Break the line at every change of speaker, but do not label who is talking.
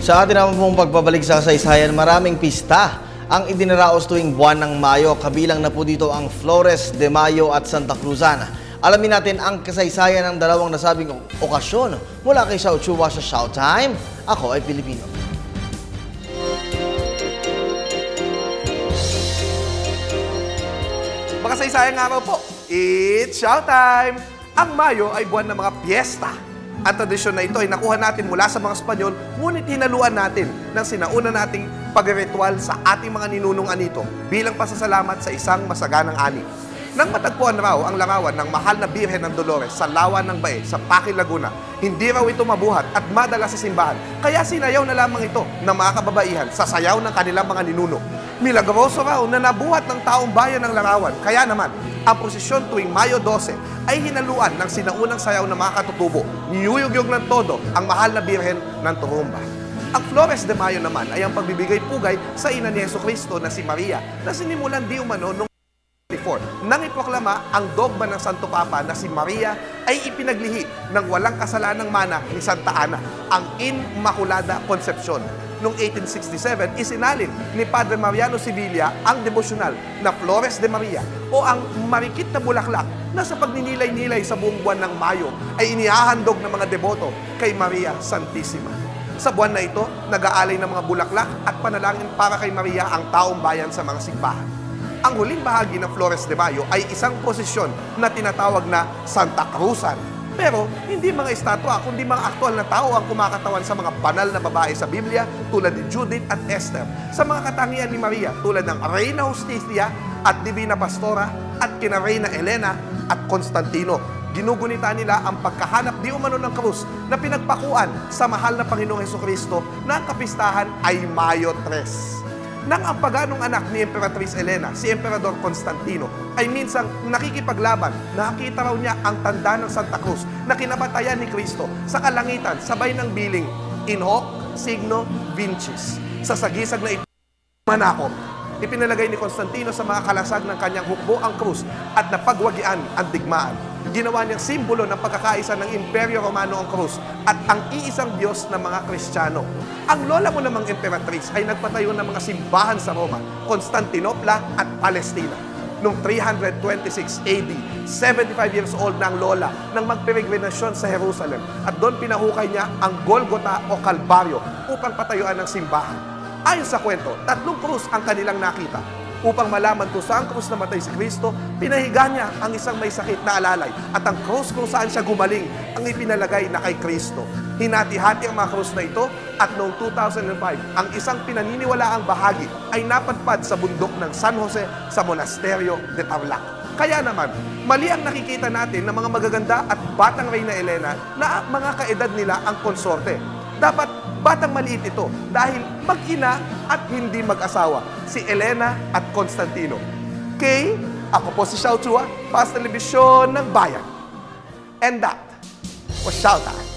Sa atin naman pong pagbabalik sa kasaysayan, maraming pista ang idinaraos tuwing buwan ng Mayo. Kabilang na po dito ang Flores de Mayo at Santa Cruzan. Alamin natin ang kasaysayan ng dalawang nasabing okasyon mula kay Xiao Chua sa Showtime. Ako ay Pilipino.
Makasaysayang araw po, it's Showtime! Ang Mayo ay buwan ng mga piyesta. Ang tradisyon na ito ay nakuha natin mula sa mga Espanyol, ngunit hinaluan natin ng sinauna nating pagriritual sa ating mga ninunong anito bilang pasasalamat sa isang masaganang ani. Nang matagpuan raw ang larawan ng mahal na Birhen ng Dolores sa Lawan ng Bae sa Paquil, Laguna, hindi raw ito mabuhat at madala sa simbahan. Kaya sinayaw na lamang ito ng mga kababaihan sa sayaw ng kanilang mga ninuno. Milagroso raw na nabuhat ng taong bayan ng larawan. Kaya naman, ang prosesyon tuwing Mayo 12 ay hinaluan ng sinaunang sayaw ng mga katutubo. Niyuyugyog ng todo ang mahal na Birhen ng Turumba. Ang Flores de Mayo naman ay ang pagbibigay pugay sa ina ni Jesucristo na si Maria na sinimulan di umano noong nang iproklama ang dogma ng Santo Papa na si Maria ay ipinaglihi ng walang kasalanang mana ni Santa Ana, ang Immaculada Concepcion. Noong 1867, isinalin ni Padre Mariano Sevilla ang devosyonal na Flores de Maria o ang marikit na bulaklak na sa pagninilay-nilay sa buong buwan ng Mayo ay inihahandog ng mga deboto kay Maria Santissima. Sa buwan na ito, nag-aalay ng mga bulaklak at panalangin para kay Maria ang taong bayan sa mga simbahan. Ang huling bahagi ng Flores de Mayo ay isang prosesyon na tinatawag na Santa Cruzan. Pero hindi mga estatwa, kundi mga aktual na tao ang kumakatawan sa mga banal na babae sa Biblia tulad ni Judith at Esther, sa mga katangian ni Maria tulad ng Reina Justicia at Divina Pastora at kina Reina Elena at Constantino. Ginugunita nila ang pagkahanap di umano ng krus na pinagpakuan sa mahal na Panginoong Jesucristo na ang kapistahan ay Mayo 3. Nang ang paganong anak ni Emperatriz Elena, si Emperador Constantino, ay minsang nakikipaglaban, nakita raw niya ang tanda ng Santa Cruz na kinabatayan ni Cristo sa kalangitan sabay ng biling in hoc signo vincis. Sa sagisag na ito, manako, ipinalagay ni Constantino sa mga kalasag ng kanyang hukbo ang krus at napagwagian ang digmaan. Ginawa niyang simbolo ng pagkakaisa ng Imperyo Romano ang krus at ang iisang Diyos ng mga Kristiyano. Ang lola mo namang Emperatriz ay nagpatayo ng mga simbahan sa Roma, Constantinopla at Palestina. Noong 326 AD, 75 years old na ang lola nang magperegrinasyon sa Jerusalem at doon pinahukay niya ang Golgota o Kalbaryo upang patayuan ng simbahan. Ayon sa kwento, 3 krus ang kanilang nakita. Upang malaman kung saan krus namatay si Kristo, pinahiga niya ang isang may sakit na alalay at ang krus kung saan siya gumaling ang ipinalagay na kay Kristo. Hinati-hati ang mga krus na ito at noong 2005, ang isang pinaniniwalaang bahagi ay napadpad sa bundok ng San Jose sa Monasterio de Tarlac. Kaya naman, mali ang nakikita natin ng mga magaganda at batang Reina Elena na mga kaedad nila ang konsorte. Dapat batang maliit ito dahil mag-ina at hindi mag-asawa, si Elena at Constantino. Ako po si Xiao Chua, para sa telebisyon ng bayan. And that was Showtime.